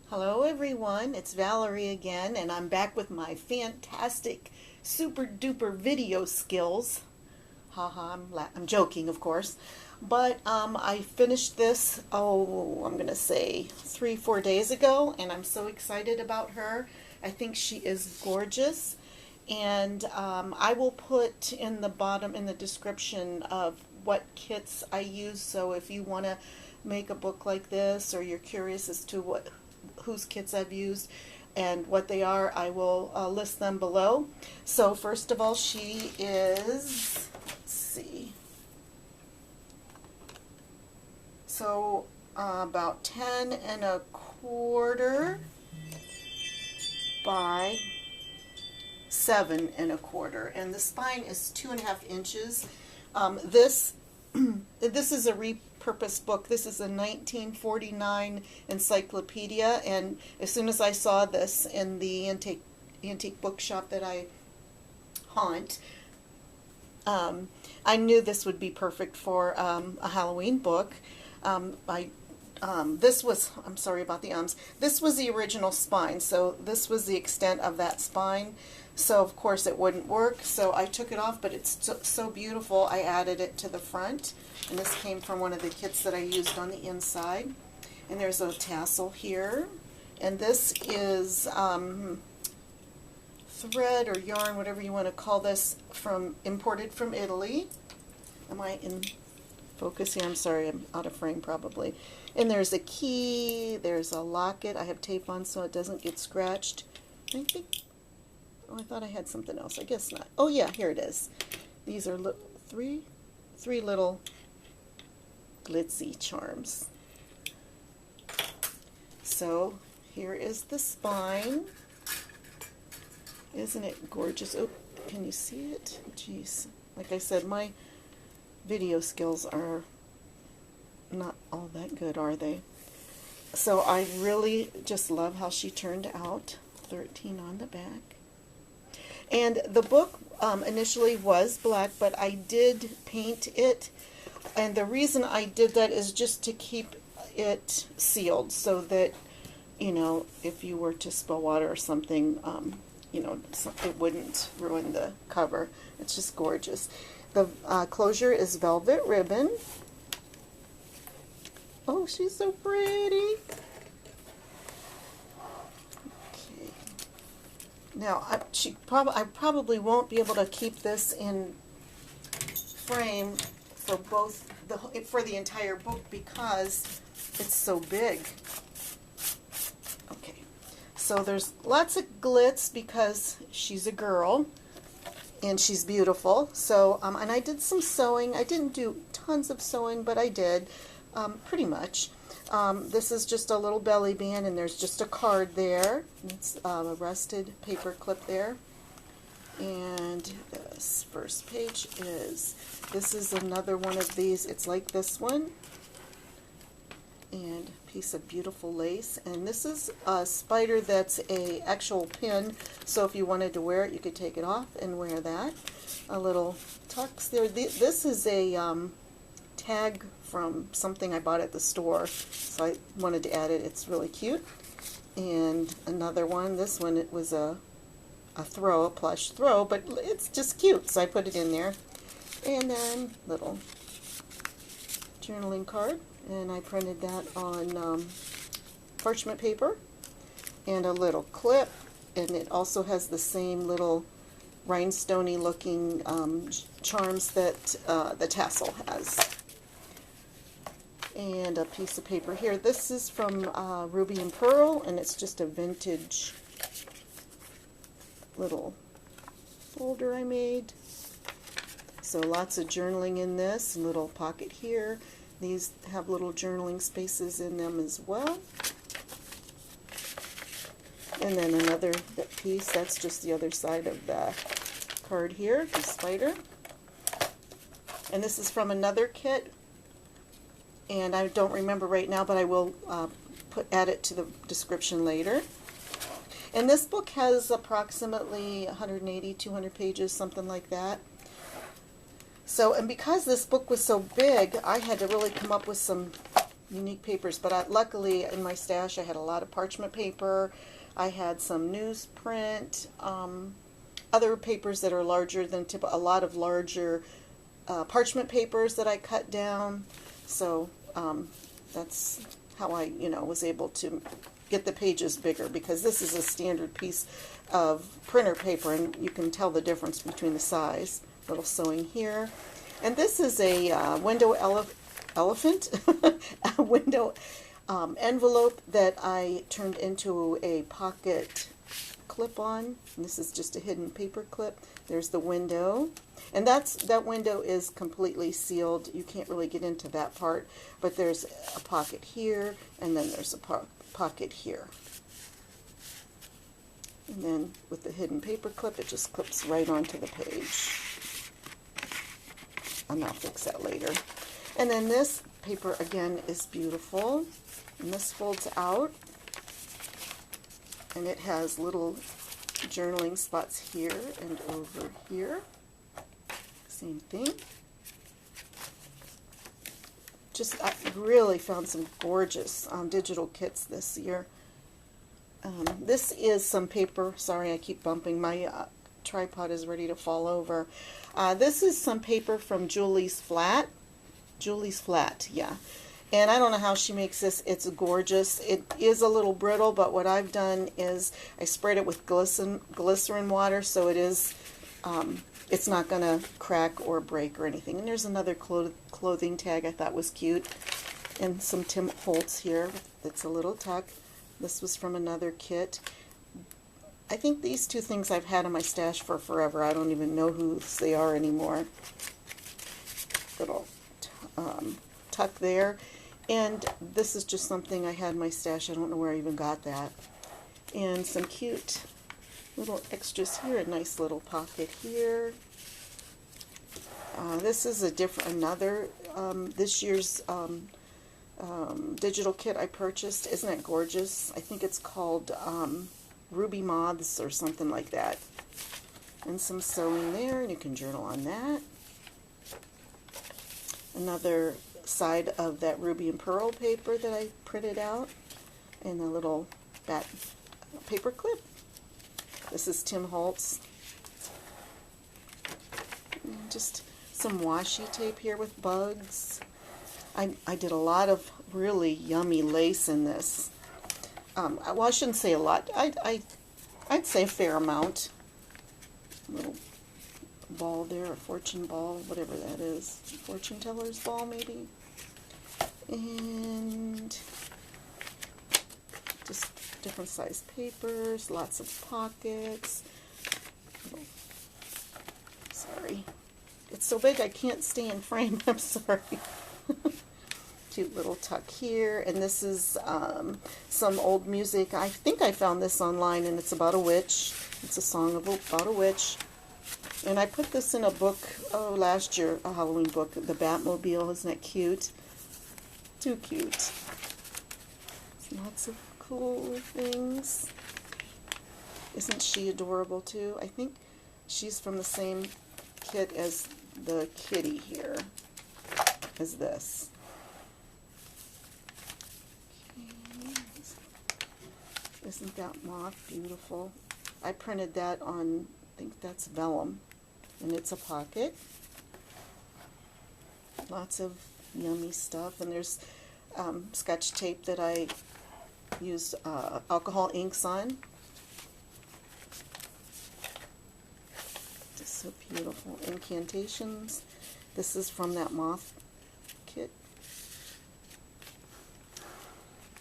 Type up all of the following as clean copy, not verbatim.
Hello everyone, it's Valerie again, and I'm back with my fantastic super duper video skills. Haha, I'm joking, of course. But I finished this, I'm gonna say 3-4 days ago, and I'm so excited about her. I think she is gorgeous. And I will put in the bottom, in the description, of what kits I use. So if you want to make a book like this, or you're curious as to whose kits I've used and what they are, I will list them below. So first of all, she is, let's see, so about 10 1/4 by 7 1/4, and the spine is 2.5 inches. This this is a repurposed book. This is a 1949 encyclopedia, and as soon as I saw this in the antique bookshop that I haunt, I knew this would be perfect for a Halloween book. This was, I'm sorry about the ums, this was the original spine, so this was the extent of that spine. So of course it wouldn't work, so I took it off, but it's so beautiful I added it to the front. And this came from one of the kits that I used on the inside. And there's a tassel here. And this is thread or yarn, whatever you want to call this, imported from Italy. Am I in focus here? I'm sorry, I'm out of frame probably. And there's a key, there's a locket. I have tape on so it doesn't get scratched. I think, oh, I thought I had something else. I guess not. Oh yeah, here it is. These are three little glitzy charms. So here is the spine. Isn't it gorgeous? Oh, can you see it? Jeez. Like I said, my video skills are not all that good, are they? So I really just love how she turned out. 13 on the back. And the book initially was black, but I did paint it. And the reason I did that is just to keep it sealed so that, you know, if you were to spill water or something, you know, it wouldn't ruin the cover. It's just gorgeous. The closure is velvet ribbon. Oh, she's so pretty. Okay. Now, I probably won't be able to keep this in frame for the entire book because it's so big. Okay. So there's lots of glitz because she's a girl and she's beautiful. So, and I did some sewing. I didn't do tons of sewing, but I did pretty much. This is just a little belly band, and there's just a card there. It's a rusted paper clip there. And this first page this is another one of these. It's like this one. And a piece of beautiful lace. And this is a spider that's a actual pin. So if you wanted to wear it, you could take it off and wear that. A little tux there. This is a tag from something I bought at the store. So I wanted to add it. It's really cute. And another one. This one, it was a plush throw, but it's just cute. So I put it in there. And then little journaling card. And I printed that on parchment paper, and a little clip, and it also has the same little rhinestone-y looking charms that the tassel has. And a piece of paper here. This is from Ruby and Pearl, and it's just a vintage little folder I made. So lots of journaling in this, and little pocket here. These have little journaling spaces in them as well. And then another piece, that's just the other side of the card here, the spider. And this is from another kit, and I don't remember right now, but I will add it to the description later. And this book has approximately 180, 200 pages, something like that. So, and because this book was so big, I had to really come up with some unique papers. But luckily in my stash I had a lot of parchment paper. I had some newsprint, other papers that are larger than a lot of larger parchment papers that I cut down. So that's how I, was able to get the pages bigger, because this is a standard piece of printer paper, and you can tell the difference between the size. Little sewing here. And this is a window elephant, a window envelope that I turned into a pocket clip-on. This is just a hidden paper clip. There's the window, and that window is completely sealed. You can't really get into that part, but there's a pocket here, and then there's a pocket here. And then with the hidden paper clip, it just clips right onto the page. And I'll fix that later. And then this paper again is beautiful, and this folds out, and it has little journaling spots here and over here. Same thing. I really found some gorgeous digital kits this year. This is some paper. Sorry, I keep bumping. My tripod is ready to fall over. This is some paper from Julie's Flat. Julie's Flat, yeah. And I don't know how she makes this. It's gorgeous. It is a little brittle, but what I've done is I sprayed it with glycerin water, so it is, it's not going to crack or break or anything. And there's another clothing tag I thought was cute. And some Tim Holtz here. It's a little tuck. This was from another kit. I think these two things I've had in my stash for forever. I don't even know whose they are anymore. Little tuck there. And this is just something I had in my stash. I don't know where I even got that. And some cute little extras here. A nice little pocket here. This is another this year's digital kit I purchased. Isn't it gorgeous? I think it's called Ruby Moths or something like that. And some sewing there, and you can journal on that. Another side of that Ruby and Pearl paper that I printed out, and a little bat paper clip. This is Tim Holtz. And just some washi tape here with bugs. I did a lot of really yummy lace in this. Well, I shouldn't say a lot. I'd say a fair amount. A little ball there, a fortune ball, whatever that is. Fortune teller's ball, maybe. And just different size papers, lots of pockets. Oh, sorry. It's so big I can't stay in frame. I'm sorry. Cute little tuck here. And this is some old music. I think I found this online, and it's about a witch. It's a song about a witch. And I put this in a book, last year, a Halloween book, The Batmobile. Isn't that cute? Too cute. Lots of cool things. Isn't she adorable too? I think she's from the same kit as the kitty here, as this. Okay. Isn't that moth beautiful? I printed that on, I think that's vellum, and it's a pocket. Lots of yummy stuff, and there's Scotch tape that I used alcohol inks on. Just so beautiful. Incantations. This is from that moth kit.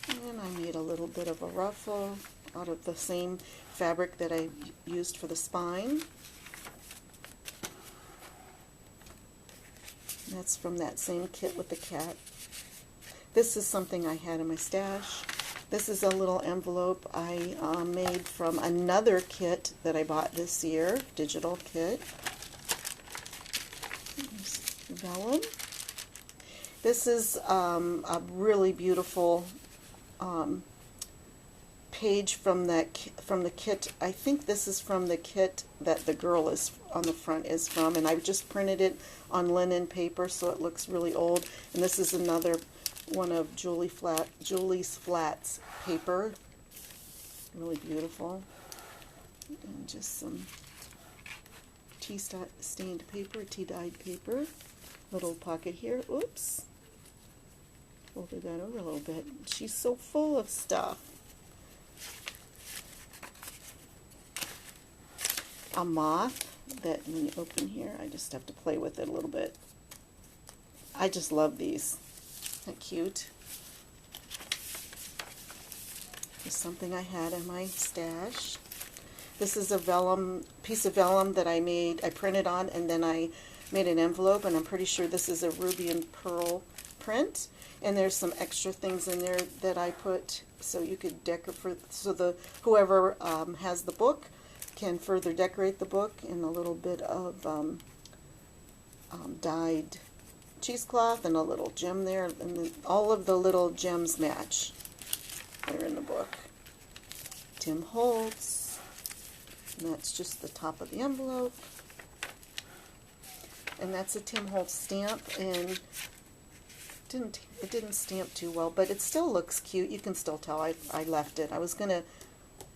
And I made a little bit of a ruffle out of the same fabric that I used for the spine. That's from that same kit with the cat. This is something I had in my stash. This is a little envelope I made from another kit that I bought this year, digital kit. There's vellum. This is a really beautiful page from the kit. I think this is from the kit that the girl is on the front is from, and I just printed it on linen paper so it looks really old. And this is another one of Julie's Flats paper. Really beautiful. And just some tea-stained paper, tea-dyed paper. Little pocket here. Oops. Folded that over a little bit. She's so full of stuff. A moth that when you open here, I just have to play with it a little bit. I just love these. Isn't that cute? This is something I had in my stash. This is a piece of vellum that I printed on, and then I made an envelope, and I'm pretty sure this is a ruby and pearl print. And there's some extra things in there that I put so you could decorate, so whoever has the book can further decorate the book in a little bit of dyed cheesecloth and a little gem there, and then all of the little gems match. They're in the book. Tim Holtz, and that's just the top of the envelope. And that's a Tim Holtz stamp, and it didn't stamp too well, but it still looks cute. You can still tell I left it. I was gonna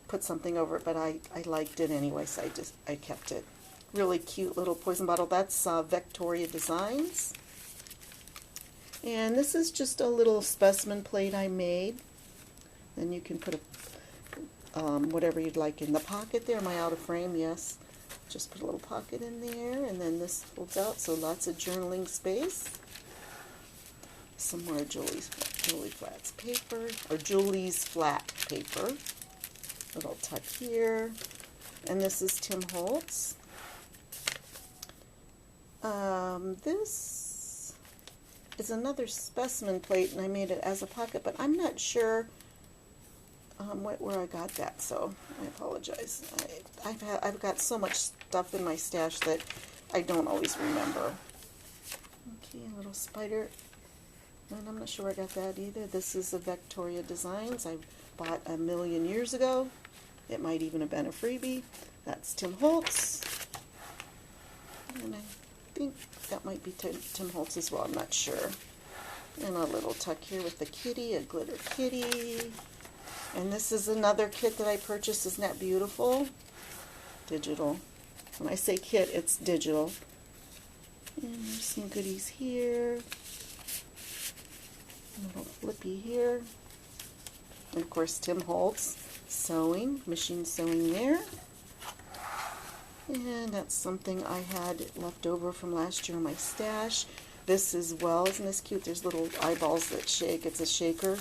put something over it, but I liked it anyway, so I kept it. Really cute little poison bottle. That's Victoria Designs. And this is just a little specimen plate I made. Then you can put whatever you'd like in the pocket there. Am I out of frame? Yes. Just put a little pocket in there, and then this folds out, so lots of journaling space. Some more Julie Flat's paper, or Julie's Flat paper. Little tuck here. And this is Tim Holtz. This is another specimen plate, and I made it as a pocket, but I'm not sure where I got that, so I apologize. I've got so much stuff in my stash that I don't always remember. Okay, a little spider, and I'm not sure where I got that either. This is a Victoria Designs I bought a million years ago. It might even have been a freebie. That's Tim Holtz, and I think that might be Tim Holtz as well. I'm not sure. And a little tuck here with the kitty, a glitter kitty. And this is another kit that I purchased. Isn't that beautiful? Digital. When I say kit, it's digital. And there's some goodies here. A little flippy here. And of course, Tim Holtz sewing, machine sewing there. And that's something I had left over from last year in my stash. This as well, isn't this cute? There's little eyeballs that shake. It's a shaker.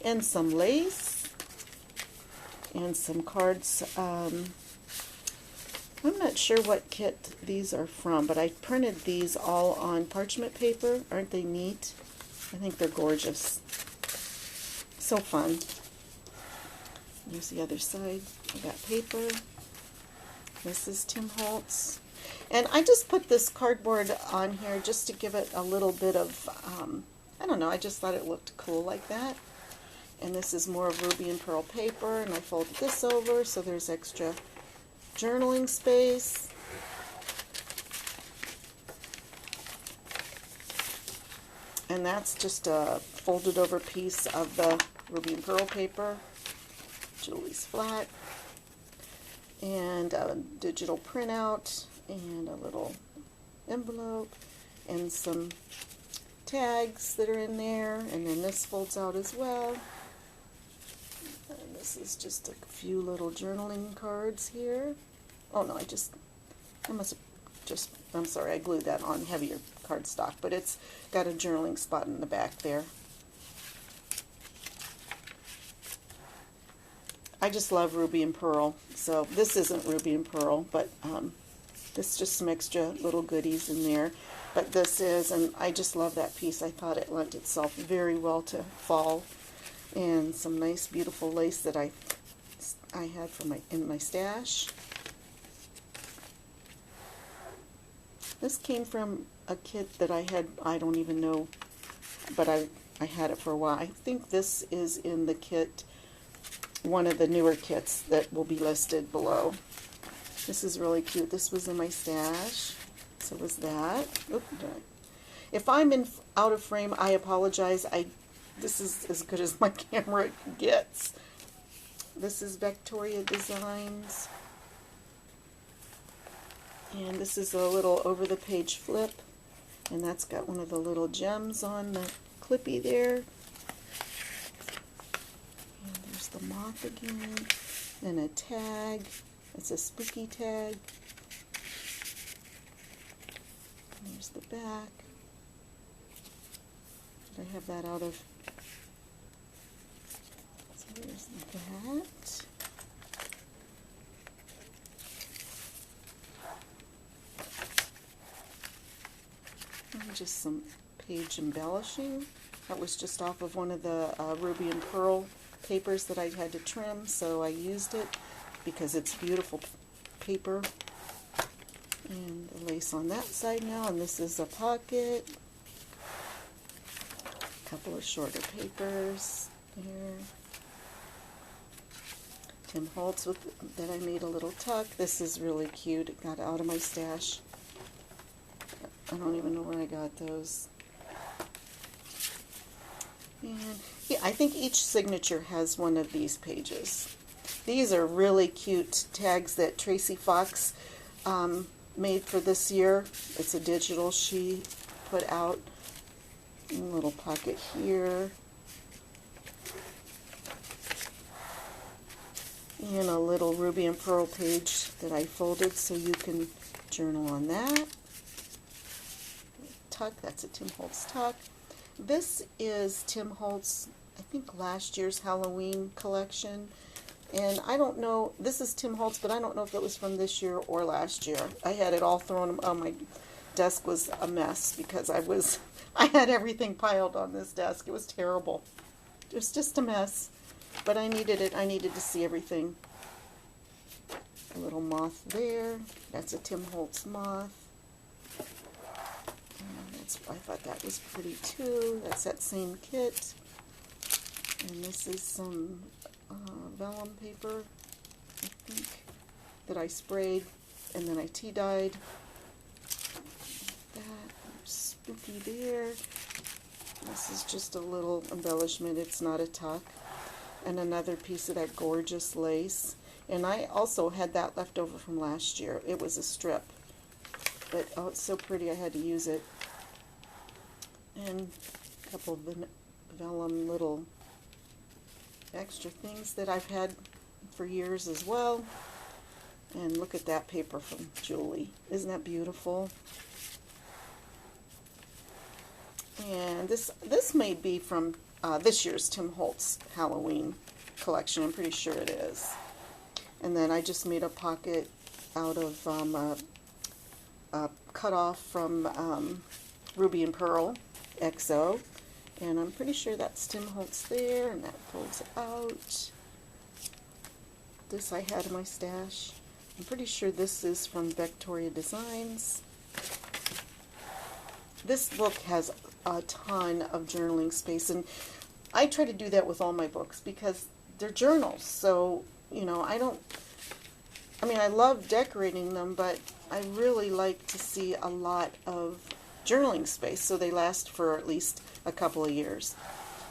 And some lace. And some cards. I'm not sure what kit these are from, but I printed these all on parchment paper. Aren't they neat? I think they're gorgeous. So fun. There's the other side of that paper. This is Tim Holtz. And I just put this cardboard on here just to give it a little bit of, I don't know, I just thought it looked cool like that. And this is more of ruby and pearl paper, and I folded this over so there's extra journaling space. And that's just a folded over piece of the ruby and pearl paper, Julie's Flat, and a digital printout, and a little envelope, and some tags that are in there, and then this folds out as well. And this is just a few little journaling cards here. Oh no, I'm sorry, I glued that on heavier cardstock, but it's got a journaling spot in the back there. I just love ruby and pearl, so this isn't ruby and pearl, but this is just some extra little goodies in there. But this is, and I just love that piece. I thought it lent itself very well to fall. And some nice, beautiful lace that I had in my stash. This came from a kit that I had, I don't even know, but I had it for a while. I think this is in the kit, one of the newer kits that will be listed below. This is really cute. This was in my stash. So was that. Oops. If I'm out of frame, I apologize. I This is as good as my camera gets. This is Victoria Designs. And this is a little over the page flip. And that's got one of the little gems on the clippy there. And there's the moth again. And a tag. It's a spooky tag. And there's the back. Did I have that out of... So there's that. And just some page embellishing. That was just off of one of the ruby and pearl papers that I had to trim, so I used it because it's beautiful paper. And the lace on that side now, and this is a pocket. A couple of shorter papers here. Tim Holtz with that I made a little tuck. This is really cute. It got out of my stash. I don't even know where I got those. And yeah, I think each signature has one of these pages. These are really cute tags that Tracy Fox made for this year. It's a digital she put out. A little pocket here. And a little ruby and pearl page that I folded so you can journal on that. Tuck, that's a Tim Holtz tuck. This is Tim Holtz, I think last year's Halloween collection. And I don't know, this is Tim Holtz, but I don't know if it was from this year or last year. I had it all thrown, oh, my desk was a mess because I had everything piled on this desk. It was terrible. It was just a mess. But I needed it. I needed to see everything. A little moth there. That's a Tim Holtz moth. I thought that was pretty too. That's that same kit. And this is some vellum paper, I think, that I sprayed and then I tea dyed. That spooky there. This is just a little embellishment. It's not a tuck. And another piece of that gorgeous lace. And I also had that left over from last year. It was a strip. But oh, it's so pretty I had to use it. And a couple of vellum little extra things that I've had for years as well. And look at that paper from Julie. Isn't that beautiful? And this may be from this year's Tim Holtz Halloween collection. I'm pretty sure it is. And then I just made a pocket out of a cut off from Ruby and Pearl XO. And I'm pretty sure that's Tim Holtz there, and that folds out. This I had in my stash. I'm pretty sure this is from Victoria Designs. This book has a ton of journaling space, and I try to do that with all my books because they're journals. So, you know, I love decorating them, but I really like to see a lot of journaling space so they last for at least a couple of years.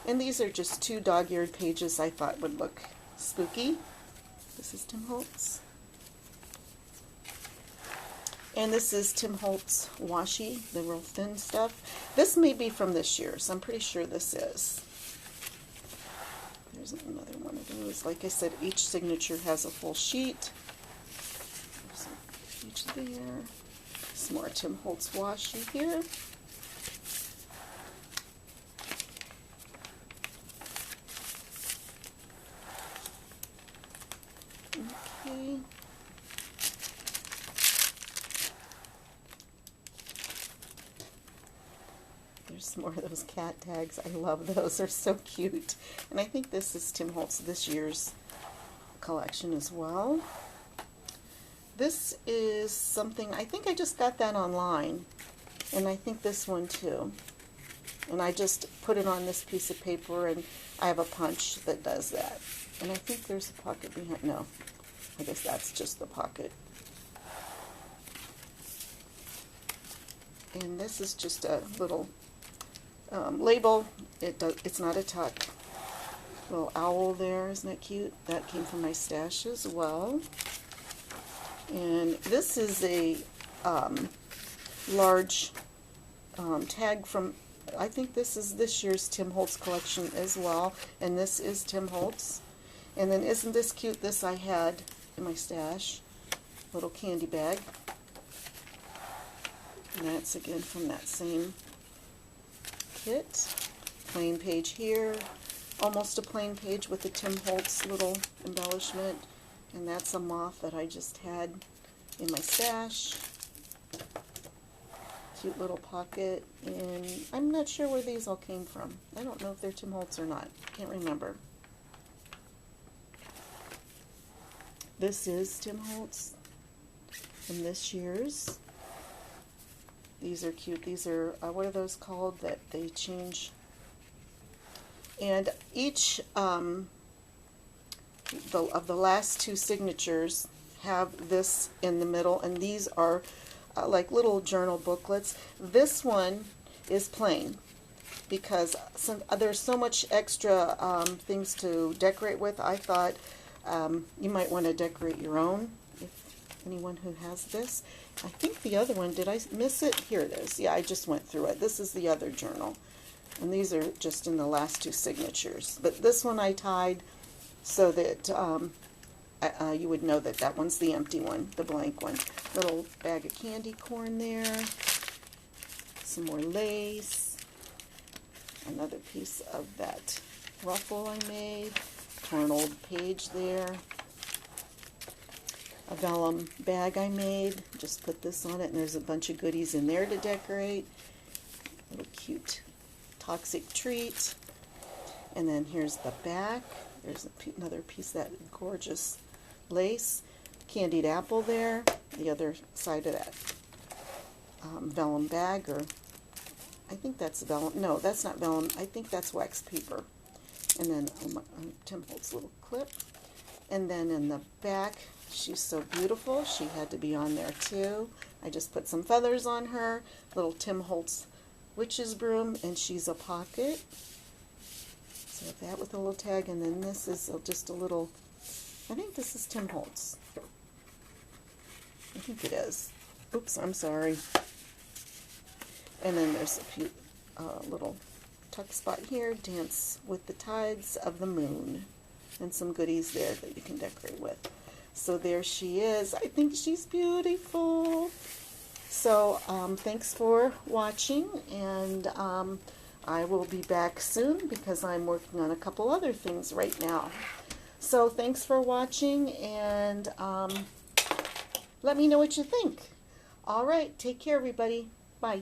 And these are just 2 dog-eared pages I thought would look spooky. This is Tim Holtz. And this is Tim Holtz washi, the real thin stuff. This may be from this year, so I'm pretty sure this is. There's another one of those. Like I said, each signature has a full sheet. There's a page there. Some more Tim Holtz washi here. Okay. There's some more of those cat tags. I love those. They're so cute. And I think this is Tim Holtz this year's collection as well. This is something, I think I just got that online. And I think this one too. And I just put it on this piece of paper, and I have a punch that does that. And I think there's a pocket behind. No, I guess that's just the pocket. And this is just a little label. It's not a tuck. Little owl there, isn't that cute? That came from my stash as well. And this is a large tag from, I think this is this year's Tim Holtz collection as well. And this is Tim Holtz. And then isn't this cute? This I had in my stash. Little candy bag. And that's again from that same kit. Plain page here. Almost a plain page with the Tim Holtz little embellishment. And that's a moth that I just had in my stash. Cute little pocket. And I'm not sure where these all came from. I don't know if they're Tim Holtz or not. Can't remember. This is Tim Holtz from this year's. These are cute. These are, what are those called that they change? And each of the last two signatures have this in the middle, and these are like little journal booklets. This one is plain because there's so much extra things to decorate with. I thought you might want to decorate your own, if anyone who has this. I think the other one, did I miss it? Here it is. Yeah, I just went through it. This is the other journal. And these are just in the last two signatures. But this one I tied so that you would know that that one's the empty one, the blank one. Little bag of candy corn there. Some more lace. Another piece of that ruffle I made. Torn old page there. A vellum bag I made. Just put this on it, and there's a bunch of goodies in there to decorate. Little cute toxic treat. And then here's the back. There's another piece of that gorgeous lace. Candied apple there. The other side of that vellum bag, or I think that's vellum. No, that's not vellum. I think that's wax paper. And then Tim Holtz little clip. And then in the back, she's so beautiful. She had to be on there too. I just put some feathers on her. Little Tim Holtz witch's broom, and she's a pocket. So that with a little tag, and then this is just a little, I think this is Tim Holtz. I think it is. Oops, I'm sorry. And then there's a few little tuck spot here, Dance with the Tides of the Moon, and some goodies there that you can decorate with. So there she is. I think she's beautiful. So thanks for watching, and I will be back soon because I'm working on a couple other things right now. So thanks for watching, and let me know what you think. All right, take care, everybody. Bye.